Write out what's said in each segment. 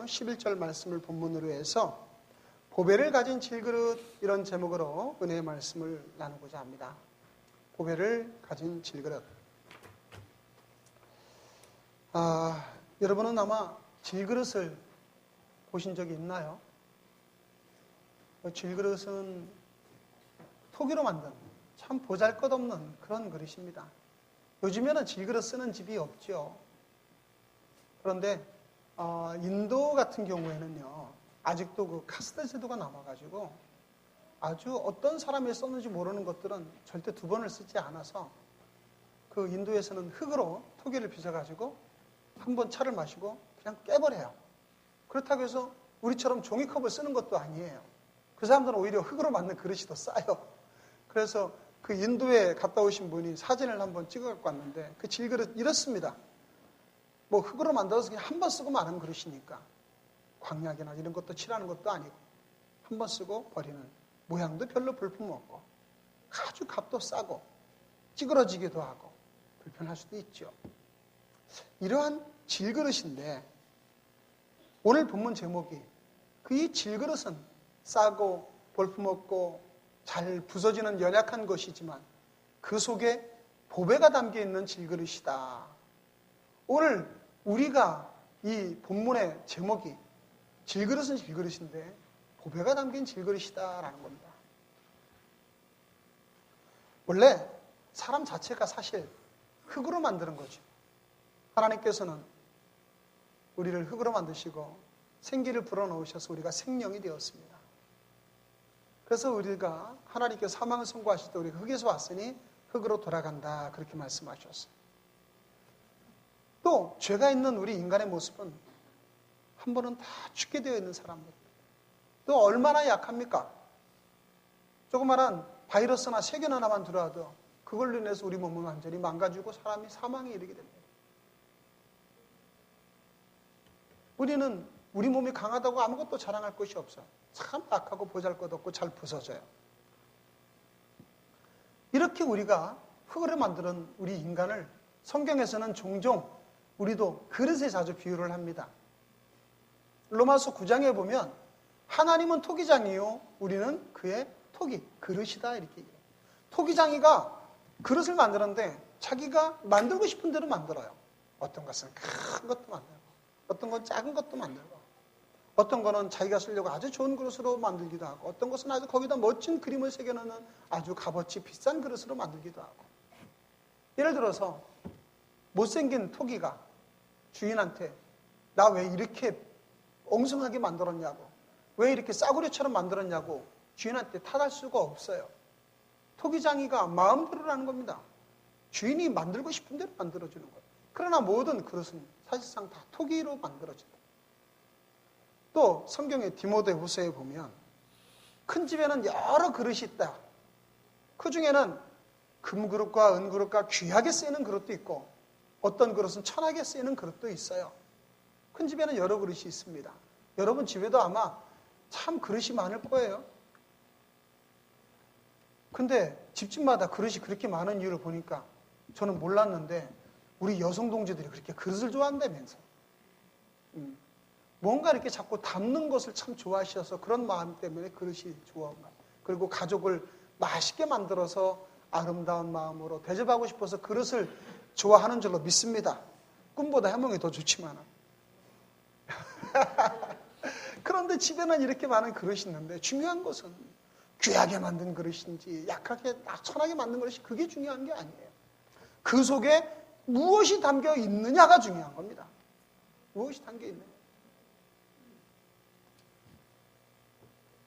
11절 말씀을 본문으로 해서 보배를 가진 질그릇, 이런 제목으로 은혜의 말씀을 나누고자 합니다. 보배를 가진 질그릇. 여러분은 아마 질그릇을 보신 적이 있나요? 질그릇은 토기로 만든 참 보잘것없는 그런 그릇입니다. 요즘에는 질그릇 쓰는 집이 없죠. 그런데 인도 같은 경우에는요, 아직도 그 카스트 제도가 남아가지고 아주 어떤 사람이 썼는지 모르는 것들은 절대 두 번을 쓰지 않아서 그 인도에서는 흙으로 토기를 빚어가지고 한 번 차를 마시고 그냥 깨버려요. 그렇다고 해서 우리처럼 종이컵을 쓰는 것도 아니에요. 그 사람들은 오히려 흙으로 만든 그릇이 더 싸요. 그래서 그 인도에 갔다 오신 분이 사진을 한번 찍어 갖고 왔는데 그 질그릇 이렇습니다. 뭐 흙으로 만들어서 그냥 한 번 쓰고 마는 그릇이니까 광약이나 이런 것도 칠하는 것도 아니고 한 번 쓰고 버리는, 모양도 별로 볼품없고 아주 값도 싸고 찌그러지기도 하고 불편할 수도 있죠. 이러한 질그릇인데 오늘 본문 제목이 그 이 질그릇은 싸고 볼품없고 잘 부서지는 연약한 것이지만 그 속에 보배가 담겨 있는 질그릇이다. 오늘 우리가 이 본문의 제목이 질그릇은 질그릇인데 보배가 담긴 질그릇이다라는 겁니다. 원래 사람 자체가 사실 흙으로 만드는 거죠. 하나님께서는 우리를 흙으로 만드시고 생기를 불어넣으셔서 우리가 생명이 되었습니다. 그래서 우리가 하나님께 사망을 선고하실 때 우리가 흙에서 왔으니 흙으로 돌아간다, 그렇게 말씀하셨어요. 또 죄가 있는 우리 인간의 모습은 한 번은 다 죽게 되어 있는 사람들. 또 얼마나 약합니까? 조그마한 바이러스나 세균 하나만 들어와도 그걸로 인해서 우리 몸은 완전히 망가지고 사람이 사망에 이르게 됩니다. 우리는 우리 몸이 강하다고 아무것도 자랑할 것이 없어요. 참 약하고 보잘것없고 잘 부서져요. 이렇게 우리가 흙으로 만드는 우리 인간을 성경에서는 종종 우리도 그릇에 자주 비유를 합니다. 로마서 9장에 보면 하나님은 토기장이요 우리는 그의 토기, 그릇이다, 이렇게 얘기해요. 토기장이가 그릇을 만드는데 자기가 만들고 싶은 대로 만들어요. 어떤 것은 큰 것도 만들고 어떤 건 작은 것도 만들고 어떤 거는 자기가 쓰려고 아주 좋은 그릇으로 만들기도 하고 어떤 것은 아주 거기다 멋진 그림을 새겨놓는 아주 값어치 비싼 그릇으로 만들기도 하고. 예를 들어서 못생긴 토기가 주인한테 나 왜 이렇게 엉성하게 만들었냐고, 왜 이렇게 싸구려처럼 만들었냐고 주인한테 탓할 수가 없어요. 토기장이가 마음대로라는 겁니다. 주인이 만들고 싶은 대로 만들어주는 거예요. 그러나 모든 그릇은 사실상 다 토기로 만들어진다. 또 성경의 디모데후서에 보면 큰 집에는 여러 그릇이 있다. 그 중에는 금그릇과 은그릇과 귀하게 쓰이는 그릇도 있고 어떤 그릇은 천하게 쓰이는 그릇도 있어요. 큰 집에는 여러 그릇이 있습니다. 여러분 집에도 아마 참 그릇이 많을 거예요. 근데 집집마다 그릇이 그렇게 많은 이유를 보니까 저는 몰랐는데 우리 여성 동지들이 그렇게 그릇을 좋아한다면서. 뭔가 이렇게 자꾸 담는 것을 참 좋아하셔서 그런 마음 때문에 그릇이 좋아한 거예요. 그리고 가족을 맛있게 만들어서 아름다운 마음으로 대접하고 싶어서 그릇을 좋아하는 줄로 믿습니다. 꿈보다 해몽이 더 좋지만. 그런데 집에는 이렇게 많은 그릇이 있는데 중요한 것은 귀하게 만든 그릇인지 약하게 천하게 만든 그릇이 그게 중요한 게 아니에요. 그 속에 무엇이 담겨 있느냐가 중요한 겁니다. 무엇이 담겨 있느냐.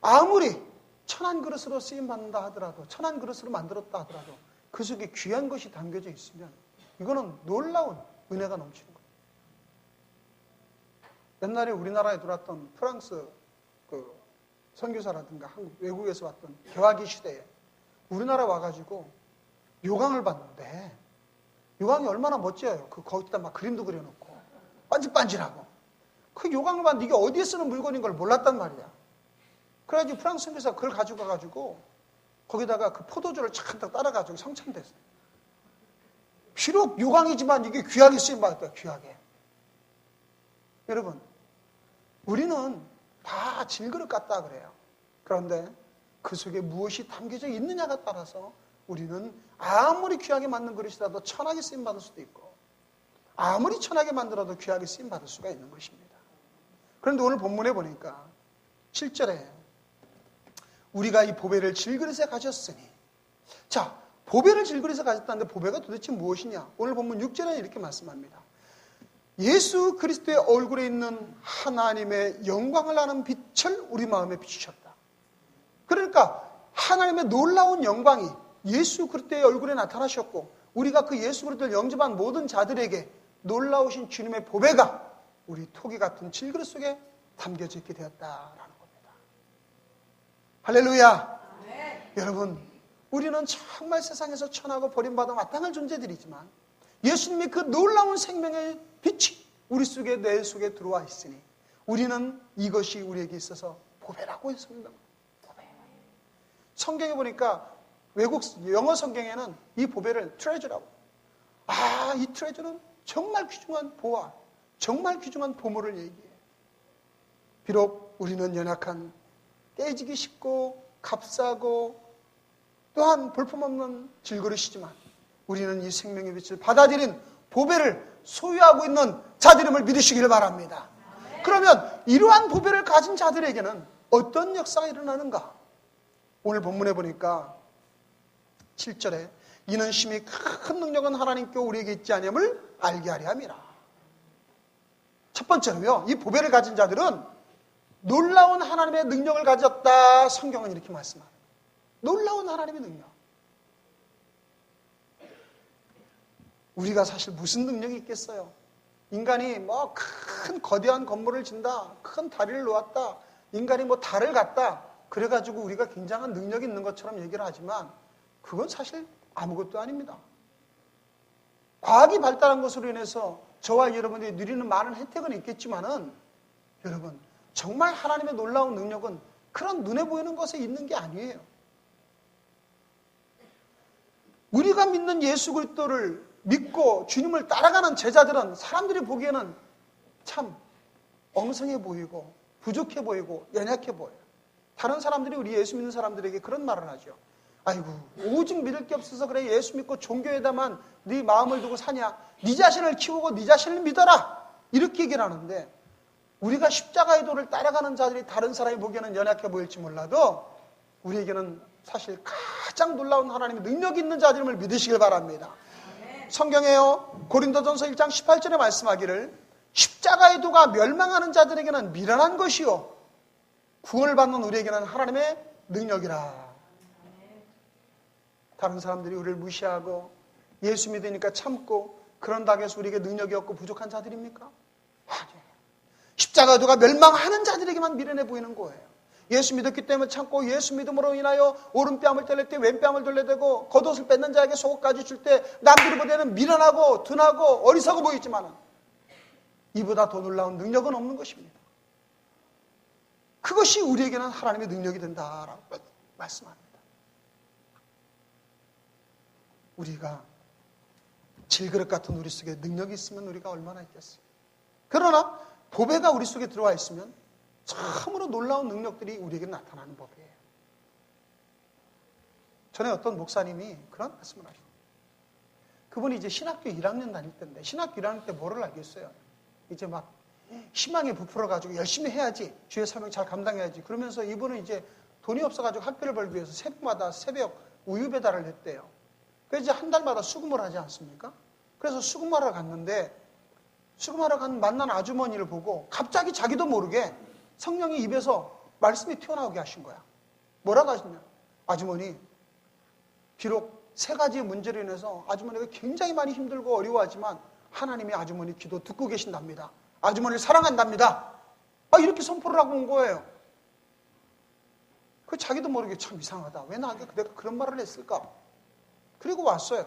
아무리 천한 그릇으로 쓰임받는다 하더라도, 천한 그릇으로 만들었다 하더라도 그 속에 귀한 것이 담겨져 있으면 이거는 놀라운 은혜가 넘치는 거예요. 옛날에 우리나라에 들어왔던 프랑스 그 선교사라든가 한국 외국에서 왔던 개화기 시대에 우리나라 와가지고 요강을 봤는데 요강이 얼마나 멋져요. 거기다 막 그림도 그려놓고 반질반질하고 그 요강을 봤는데 이게 어디에 쓰는 물건인 걸 몰랐단 말이야. 그래가지고 프랑스 선교사가 그걸 가지고 가가지고 거기다가 그 포도주를 착착 따라가지고 성찬됐어요. 비록 요강이지만 이게 귀하게 쓰임받았다. 귀하게. 여러분, 우리는 다 질그릇 같다 그래요. 그런데 그 속에 무엇이 담겨져 있느냐가 따라서 우리는 아무리 귀하게 만든 그릇이라도 천하게 쓰임받을 수도 있고 아무리 천하게 만들어도 귀하게 쓰임받을 수가 있는 것입니다. 그런데 오늘 본문에 보니까 7절에 우리가 이 보배를 질그릇에 가졌으니, 자, 보배를 질그릇에 가졌다는데 보배가 도대체 무엇이냐? 오늘 본문 6절에 이렇게 말씀합니다. 예수 그리스도의 얼굴에 있는 하나님의 영광을 아는 빛을 우리 마음에 비추셨다. 그러니까 하나님의 놀라운 영광이 예수 그리스도의 얼굴에 나타나셨고 우리가 그 예수 그리스도를 영접한 모든 자들에게 놀라우신 주님의 보배가 우리 토기 같은 질그릇 속에 담겨져 있게 되었다라는 겁니다. 할렐루야. 네. 여러분, 우리는 정말 세상에서 천하고 버림받아 마땅한 존재들이지만 예수님이 그 놀라운 생명의 빛이 우리 속에, 내 속에 들어와 있으니 우리는 이것이 우리에게 있어서 보배라고 했습니다. 보배. 성경에 보니까 외국 영어 성경에는 이 보배를 트레저라고. 이 트레저는 정말 귀중한 보화, 정말 귀중한 보물을 얘기해요. 비록 우리는 연약한, 깨지기 쉽고 값싸고 또한 볼품없는 질그릇이지만 우리는 이 생명의 빛을 받아들인 보배를 소유하고 있는 자들임을 믿으시길 바랍니다. 그러면 이러한 보배를 가진 자들에게는 어떤 역사가 일어나는가? 오늘 본문에 보니까 7절에 이는 심히 큰 능력은 하나님께 우리에게 있지 아니함을 알게 하려 함이라. 첫 번째로요, 이 보배를 가진 자들은 놀라운 하나님의 능력을 가졌다. 성경은 이렇게 말씀합니다. 놀라운 하나님의 능력. 우리가 사실 무슨 능력이 있겠어요? 인간이 뭐 큰 거대한 건물을 진다, 큰 다리를 놓았다, 인간이 뭐 달을 갔다, 그래가지고 우리가 굉장한 능력이 있는 것처럼 얘기를 하지만 그건 사실 아무것도 아닙니다. 과학이 발달한 것으로 인해서 저와 여러분들이 누리는 많은 혜택은 있겠지만은 여러분, 정말 하나님의 놀라운 능력은 그런 눈에 보이는 것에 있는 게 아니에요. 우리가 믿는 예수 그리스도를 믿고 주님을 따라가는 제자들은 사람들이 보기에는 참 엉성해 보이고 부족해 보이고 연약해 보여요. 다른 사람들이 우리 예수 믿는 사람들에게 그런 말을 하죠. 아이고, 오직 믿을 게 없어서 그래 예수 믿고 종교에다만 네 마음을 두고 사냐? 네 자신을 키우고 네 자신을 믿어라. 이렇게 얘기를 하는데 우리가 십자가의 도를 따라가는 자들이 다른 사람이 보기에는 연약해 보일지 몰라도 우리에게는 사실 가장 놀라운 하나님의 능력이 있는 자들임을 믿으시길 바랍니다. 성경에요, 고린도전서 1장 18절에 말씀하기를 십자가의 도가 멸망하는 자들에게는 미련한 것이요 구원을 받는 우리에게는 하나님의 능력이라. 다른 사람들이 우리를 무시하고 예수 믿으니까 참고 그런다고 해서 우리에게 능력이 없고 부족한 자들입니까? 아니에요. 십자가의 도가 멸망하는 자들에게만 미련해 보이는 거예요. 예수 믿었기 때문에 참고 예수 믿음으로 인하여 오른뺨을 떨릴 때 왼뺨을 돌려대고 겉옷을 뺏는 자에게 속옷까지 줄 때 남들이 보기에는 미련하고 둔하고 어리석어 보이지만 이보다 더 놀라운 능력은 없는 것입니다. 그것이 우리에게는 하나님의 능력이 된다라고 말씀합니다. 우리가 질그릇 같은 우리 속에 능력이 있으면 우리가 얼마나 있겠어요. 그러나 보배가 우리 속에 들어와 있으면 참으로 놀라운 능력들이 우리에게 나타나는 법이에요. 전에 어떤 목사님이 그런 말씀을 하셨어요. 그분이 이제 신학교 1학년 다닐 때인데 신학교 1학년 때 뭐를 알겠어요? 이제 막 희망에 부풀어가지고 열심히 해야지, 주의 사명 잘 감당해야지. 그러면서 이분은 이제 돈이 없어가지고 학비를 벌기 위해서 새벽마다 새벽 우유 배달을 했대요. 그래서 이제 한 달마다 수금을 하지 않습니까? 그래서 수금하러 갔는데 수금하러 간 만난 아주머니를 보고 갑자기 자기도 모르게 성령이 입에서 말씀이 튀어나오게 하신 거야. 뭐라고 하시냐? 아주머니, 비록 3가지의 문제로 인해서 아주머니가 굉장히 많이 힘들고 어려워하지만 하나님이 아주머니 기도 듣고 계신답니다. 아주머니를 사랑한답니다. 이렇게 선포를 하고 온 거예요. 그 자기도 모르게 참 이상하다. 왜 나에게 내가 그런 말을 했을까? 그리고 왔어요.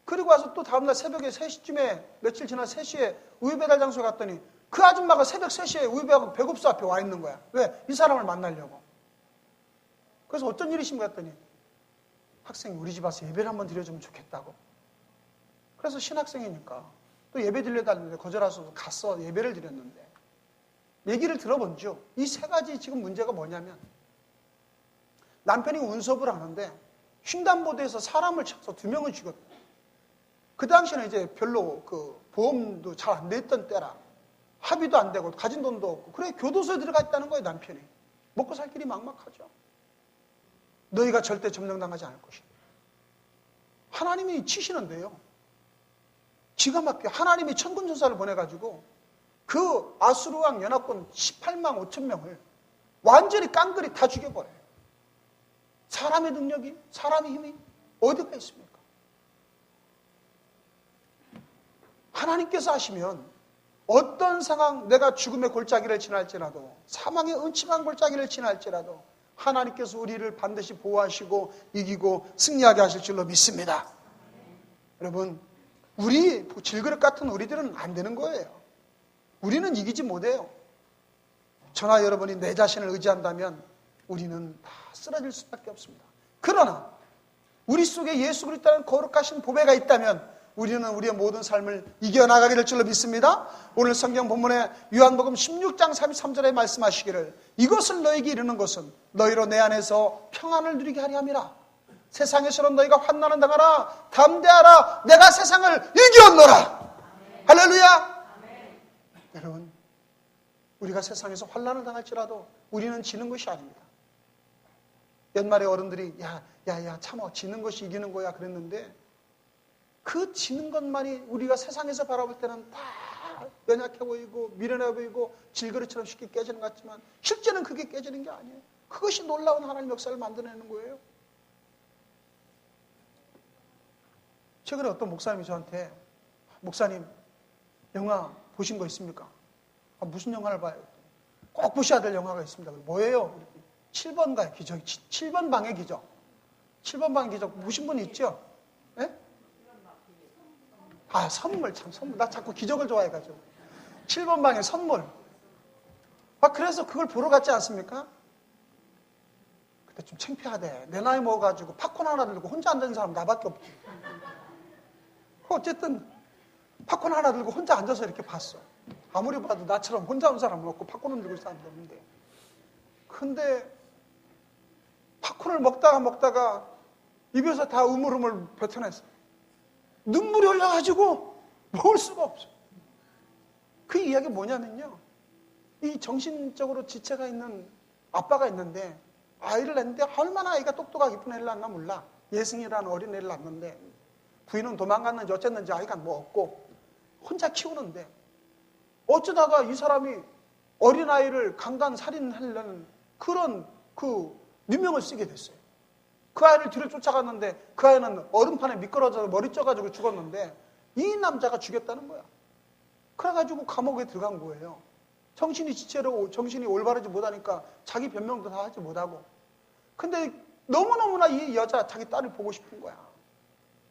그리고 와서 또 다음날 새벽에 3시쯤에 며칠 지나 3시에 우유 배달 장소에 갔더니 그 아줌마가 새벽 3시에 우유 배달하고 배급소 앞에 와 있는 거야. 왜? 이 사람을 만나려고. 그래서 어떤 일이신가 했더니 학생이 우리 집 와서 예배를 한번 드려주면 좋겠다고. 그래서 신학생이니까 또 예배 드려달라는데 거절해서 갔어. 예배를 드렸는데 얘기를 들어본죠. 이 세 가지 지금 문제가 뭐냐면 남편이 운송을 하는데 횡단보도에서 사람을 쳐서 2명을 죽였다. 그 당시에는 이제 별로 그 보험도 잘 안 됐던 때라 합의도 안 되고 가진 돈도 없고 그래 교도소에 들어가 있다는 거예요. 남편이. 먹고 살 길이 막막하죠. 너희가 절대 점령당하지 않을 것이다. 하나님이 치시는데요. 기가 막혀 하나님이 천군천사를 보내가지고 그 아수르왕 연합군 18만 5천 명을 완전히 깡그리 다 죽여버려요. 사람의 능력이, 사람의 힘이 어디가 있습니까? 하나님께서 하시면 어떤 상황, 내가 죽음의 골짜기를 지날지라도 사망의 음침한 골짜기를 지날지라도 하나님께서 우리를 반드시 보호하시고 이기고 승리하게 하실 줄로 믿습니다. 여러분, 우리 질그릇 같은 우리들은 안 되는 거예요. 우리는 이기지 못해요. 저나 여러분이 내 자신을 의지한다면 우리는 다 쓰러질 수밖에 없습니다. 그러나 우리 속에 예수 그리스도라는 거룩하신 보배가 있다면 우리는 우리의 모든 삶을 이겨나가게 될 줄로 믿습니다. 오늘 성경 본문에 요한복음 16장 33절에 말씀하시기를 이것을 너에게 이르는 것은 너희로 내 안에서 평안을 누리게 하려 함이라. 세상에서는 너희가 환난을 당하라. 담대하라. 내가 세상을 이겼노라. 할렐루야. 여러분, 우리가 세상에서 환난을 당할지라도 우리는 지는 것이 아닙니다. 옛말에 어른들이 야 참아 지는 것이 이기는 거야 그랬는데 그 지는 것만이 우리가 세상에서 바라볼 때는 다 연약해 보이고 미련해 보이고 질그릇처럼 쉽게 깨지는 것 같지만 실제는 그게 깨지는 게 아니에요. 그것이 놀라운 하나님 역사를 만들어내는 거예요. 최근에 어떤 목사님이 저한테 목사님 영화 보신 거 있습니까? 무슨 영화를 봐요? 꼭 보셔야 될 영화가 있습니다. 뭐예요? 7번가의 기적, 7번 방의 기적. 7번 방의 기적 보신 분 있죠? 네? 선물, 참 선물. 나 자꾸 기적을 좋아해가지고. 7번 방의 선물. 그래서 그걸 보러 갔지 않습니까? 그때 좀 창피하대. 내 나이 먹어가지고 팝콘 하나 들고 혼자 앉은 사람 나밖에 없지. 어쨌든 팝콘 하나 들고 혼자 앉아서 이렇게 봤어. 아무리 봐도 나처럼 혼자 온 사람은 없고 팝콘을 들고 있는 사람도 없는데. 근데 팝콘을 먹다가 입에서 다 우물우물 뱉어냈어. 눈물이 흘러가지고 먹을 수가 없어. 그 이야기 뭐냐면요. 이 정신적으로 지체가 있는 아빠가 있는데 아이를 낳는데 얼마나 아이가 똑똑하게 이쁜 애를 낳나 몰라. 예승이라는 어린 애를 낳는데 부인은 도망갔는지 어쨌는지 아이가 뭐 없고 혼자 키우는데 어쩌다가 이 사람이 어린아이를 강간 살인하려는 그런 그 누명을 쓰게 됐어요. 그 아이를 뒤를 쫓아갔는데 그 아이는 얼음판에 미끄러져서 머리 쪄가지고 죽었는데 이 남자가 죽였다는 거야. 그래가지고 감옥에 들어간 거예요. 정신이 지체로 정신이 올바르지 못하니까 자기 변명도 다 하지 못하고. 근데 너무너무나 이 여자 자기 딸을 보고 싶은 거야.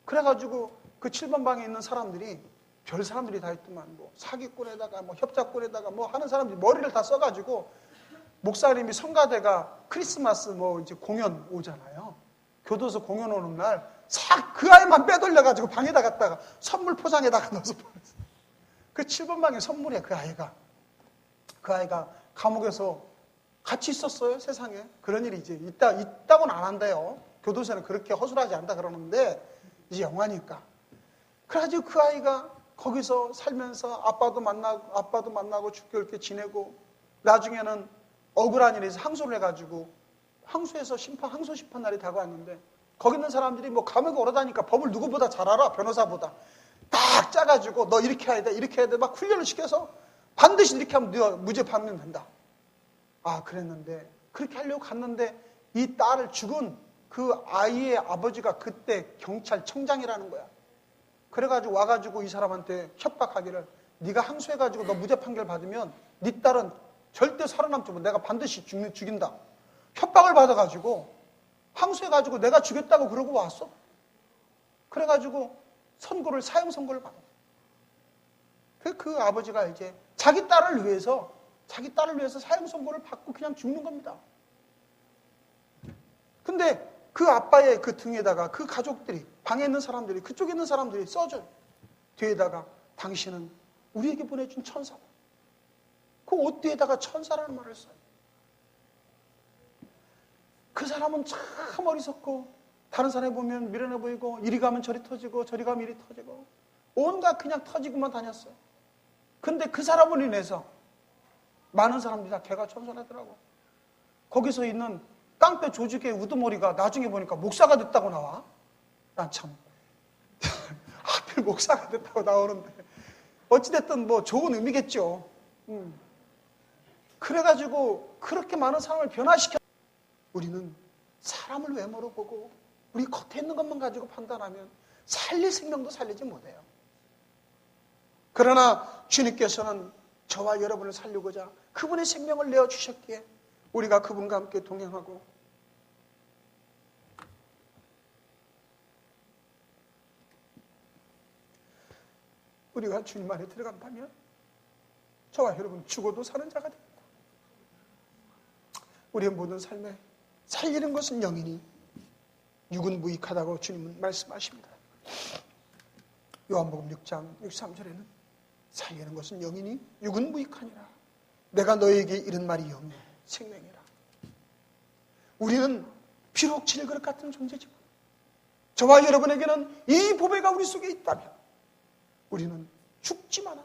그래가지고 그 7번 방에 있는 사람들이 별 사람들이 다 있더만 뭐 사기꾼에다가 뭐 협작꾼에다가 뭐 하는 사람들이 머리를 다 써가지고 목사님이 성가대가 크리스마스 뭐 이제 공연 오잖아요. 교도소 공연 오는 날 싹 그 아이만 빼돌려가지고 방에다 갖다가 선물 포장에다가 넣어서 보냈어요. 그 7번 방의 선물이야 그 아이가. 그 아이가 감옥에서 같이 있었어요 세상에. 그런 일이 이제 있다고는 안 한대요. 교도소는 그렇게 허술하지 않다 그러는데 이제 영화니까. 그래가지고 그 아이가 거기서 살면서 아빠도 만나고 죽게 이렇게 지내고 나중에는 억울한 일에서 항소를 해가지고 항소 심판 날이 다가왔는데 거기 있는 사람들이 뭐 감옥에 오르다니까 법을 누구보다 잘 알아. 변호사보다. 딱 짜가지고 너 이렇게 해야 돼 막 훈련을 시켜서 반드시 이렇게 하면 너 무죄 판명된다. 그랬는데 그렇게 하려고 갔는데 이 딸을 죽은 그 아이의 아버지가 그때 경찰청장이라는 거야. 그래가지고 와가지고 이 사람한테 협박하기를 네가 항소해가지고 너 무죄 판결 받으면 네 딸은 절대 살아남지 못. 내가 반드시 죽인다. 협박을 받아가지고 항소해가지고 내가 죽였다고 그러고 왔어. 그래가지고 사형 선고를 받았어. 그 아버지가 이제 자기 딸을 위해서 사형 선고를 받고 그냥 죽는 겁니다. 근데 그 아빠의 그 등에다가 그 가족들이 방에 있는 사람들이 그쪽에 있는 사람들이 써줘요. 뒤에다가 당신은 우리에게 보내준 천사다. 그 옷 뒤에다가 천사라는 말을 써요. 그 사람은 참 어리석고 다른 사람이 보면 미련해 보이고 이리 가면 저리 터지고 저리 가면 이리 터지고 온갖 그냥 터지고만 다녔어요. 근데 그 사람을 인해서 많은 사람들이 다 개가 천선하더라고. 거기서 있는 깡패 조직의 우두머리가 나중에 보니까 목사가 됐다고 나와. 난 참 하필 목사가 됐다고 나오는데 어찌됐든 뭐 좋은 의미겠죠. 그래가지고 그렇게 많은 사람을 변화시켜. 우리는 사람을 외모로 보고 우리 겉에 있는 것만 가지고 판단하면 살릴 생명도 살리지 못해요. 그러나 주님께서는 저와 여러분을 살리고자 그분의 생명을 내어주셨기에 우리가 그분과 함께 동행하고 우리가 주님 안에 들어간다면 저와 여러분 죽어도 사는 자가 됩니다. 우리의 모든 삶에 살리는 것은 영이니 육은 무익하다고 주님은 말씀하십니다. 요한복음 6장 63절에는 살리는 것은 영이니 육은 무익하니라. 내가 너에게 이른 말이 영이요 생명이라. 우리는 비록 질그릇 같은 존재지만 저와 여러분에게는 이 보배가 우리 속에 있다면 우리는 죽지만은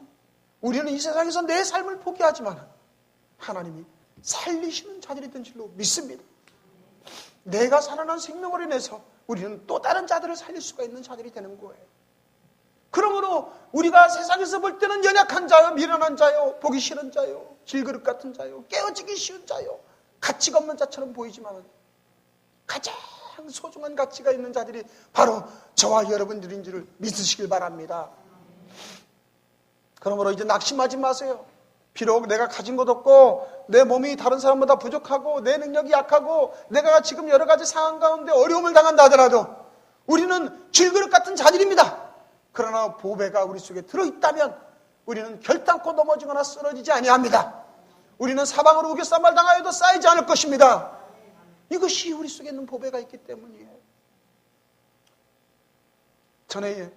우리는 이 세상에서 내 삶을 포기하지만은 하나님이 살리시는 자들이 된 줄로 믿습니다. 내가 살아난 생명으로 인해서 우리는 또 다른 자들을 살릴 수가 있는 자들이 되는 거예요. 그러므로 우리가 세상에서 볼 때는 연약한 자요, 미련한 자요, 보기 싫은 자요, 질그릇 같은 자요, 깨어지기 쉬운 자요, 가치가 없는 자처럼 보이지만 가장 소중한 가치가 있는 자들이 바로 저와 여러분들인 줄을 믿으시길 바랍니다. 그러므로 이제 낙심하지 마세요. 비록 내가 가진 것 없고 내 몸이 다른 사람보다 부족하고 내 능력이 약하고 내가 지금 여러 가지 상황 가운데 어려움을 당한다 하더라도 우리는 질그릇 같은 자들입니다. 그러나 보배가 우리 속에 들어있다면 우리는 결단코 넘어지거나 쓰러지지 아니합니다. 우리는 사방으로 우겨쌈을 당하여도 쌓이지 않을 것입니다. 이것이 우리 속에 있는 보배가 있기 때문이에요. 전에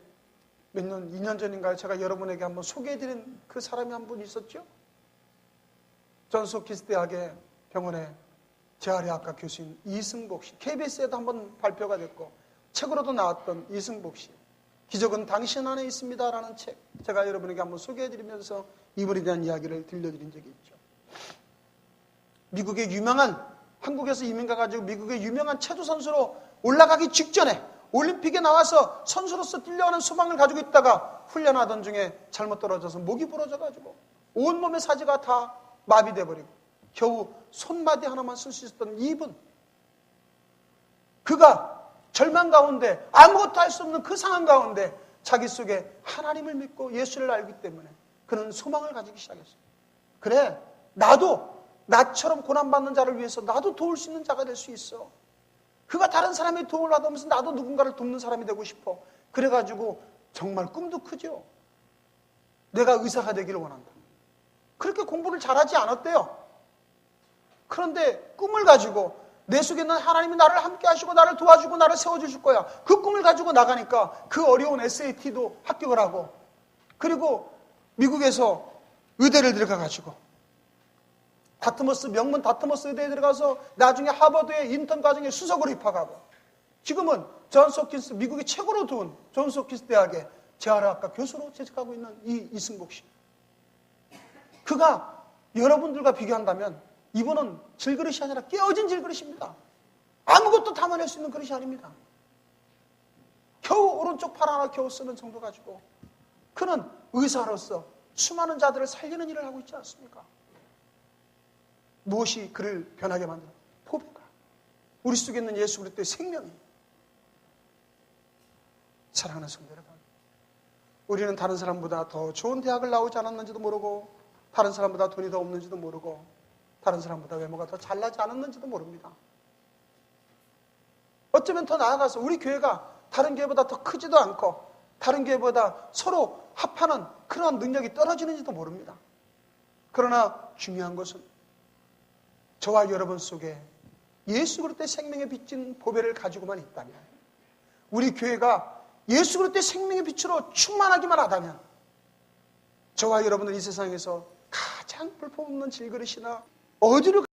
몇 년, 2년 전인가요? 제가 여러분에게 한번 소개해드린 그 사람이 한 분 있었죠? 존스홉킨스대학의 병원의 재활의학과 교수인 이승복 씨. KBS에도 한번 발표가 됐고 책으로도 나왔던 이승복 씨. 기적은 당신 안에 있습니다라는 책. 제가 여러분에게 한번 소개해드리면서 이분에 대한 이야기를 들려드린 적이 있죠. 미국의 유명한, 한국에서 이민 가가지고 미국의 유명한 체조 선수로 올라가기 직전에 올림픽에 나와서 선수로서 뛰려는 소망을 가지고 있다가 훈련하던 중에 잘못 떨어져서 목이 부러져가지고 온몸의 사지가 다 마비돼버리고 겨우 손마디 하나만 쓸 수 있었던 이분. 그가 절망 가운데 아무것도 할 수 없는 그 상황 가운데 자기 속에 하나님을 믿고 예수를 알기 때문에 그는 소망을 가지기 시작했어요. 그래, 나도 나처럼 고난받는 자를 위해서 나도 도울 수 있는 자가 될 수 있어. 그가 다른 사람의 도움을 받으면서 나도 누군가를 돕는 사람이 되고 싶어. 그래가지고 정말 꿈도 크죠. 내가 의사가 되기를 원한다. 그렇게 공부를 잘하지 않았대요. 그런데 꿈을 가지고 내 속에 있는 하나님이 나를 함께 하시고 나를 도와주고 나를 세워주실 거야. 그 꿈을 가지고 나가니까 그 어려운 SAT도 합격을 하고 그리고 미국에서 의대를 들어가가지고 다트머스, 명문 다트머스 의대에 들어가서 나중에 하버드의 인턴 과정에 수석으로 입학하고 지금은 존스홉킨스, 미국의 최고로 두은 존스홉킨스 대학의 재활의학과 교수로 재직하고 있는 이 이승복 씨. 그가 여러분들과 비교한다면 이분은 질그릇이 아니라 깨어진 질그릇입니다. 아무것도 담아낼 수 있는 그릇이 아닙니다. 겨우 오른쪽 팔 하나 겨우 쓰는 정도 가지고 그는 의사로서 수많은 자들을 살리는 일을 하고 있지 않습니까? 무엇이 그를 변하게 만드는 보배가 우리 속에 있는 예수 그리스도의 생명이. 사랑하는 성도 여러분, 우리는 다른 사람보다 더 좋은 대학을 나오지 않았는지도 모르고 다른 사람보다 돈이 더 없는지도 모르고 다른 사람보다 외모가 더 잘나지 않았는지도 모릅니다. 어쩌면 더 나아가서 우리 교회가 다른 교회보다 더 크지도 않고 다른 교회보다 서로 합하는 그런 능력이 떨어지는지도 모릅니다. 그러나 중요한 것은 저와 여러분 속에 예수 그리스도의 생명의 빛인 보배를 가지고만 있다면, 우리 교회가 예수 그리스도의 생명의 빛으로 충만하기만 하다면 저와 여러분은 이 세상에서 가장 볼품없는 질그릇이나 어디를